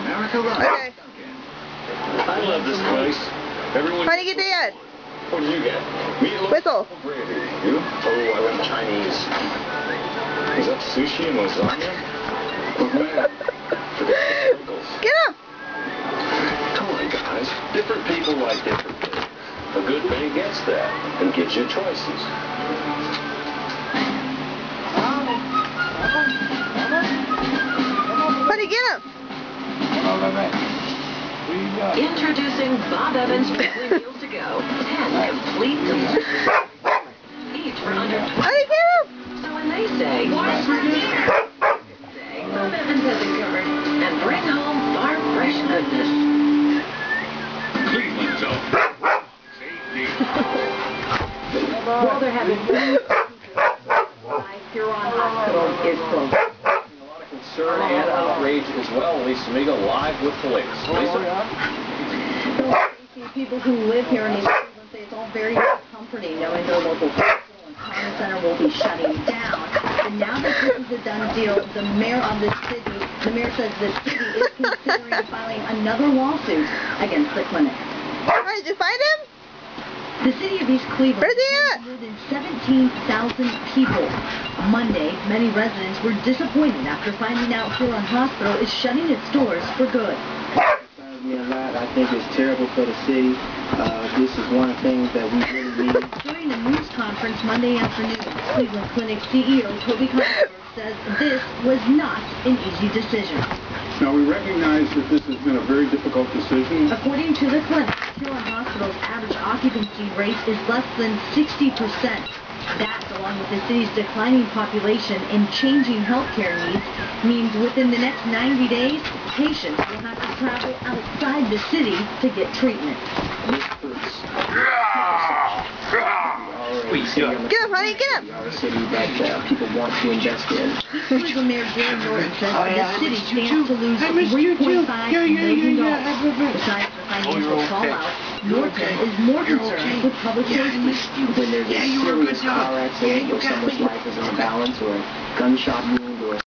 America rocks. Okay. I love this place. Everyone. How do you get that? What did you get? Meatloaf. Whistle. Gravy. You? Oh, I went Chinese. Is that sushi and lasagna? Oh, man. Forget the sprinkles. Get him! Come on, guys. Different people like different things. A good thing gets that and gives you choices. How do you get him? Introducing Bob Evans Weekly Meals to Go. 10 complete meals. Each for under $20. How do you get him? So when they say, what's for dinner? Say, Bob Evans has it covered. And bring home far fresh goodness. Cleveland's own. While they're having Huron Hospital is closed. A lot of concern and outrage as well. Lisa Miga live with the latest. Lisa? People who live here in these Cleveland say it's all very comforting knowing their local hospital and trauma center will be shutting down. And now that this is a done deal, the mayor of the mayor says the city is considering filing another lawsuit against the clinic. How did you find him? The city of East Cleveland Where's he at? has more than 17,000 people. Monday, many residents were disappointed after finding out Huron Hospital is shutting its doors for good. I think it's terrible for the city. This is one of the things that we really need. During a news conference Monday afternoon, Cleveland Clinic CEO Toby Conrad says this was not an easy decision. Now, we recognize that this has been a very difficult decision. According to the clinic, Huron Hospital's average occupancy rate is less than 60%. That, along with the city's declining population and changing healthcare needs, means within the next 90 days, patients will have to travel outside the city to get treatment. Get him, honey, get him! Our city that people want to invest in. Cleveland Mayor Gary Norton says the city stands to lose $3.5 million. Besides the financial fallout, Norton is more concerned with public safety. When there's a serious car accident where someone's life is in the balance or a gunshot wound or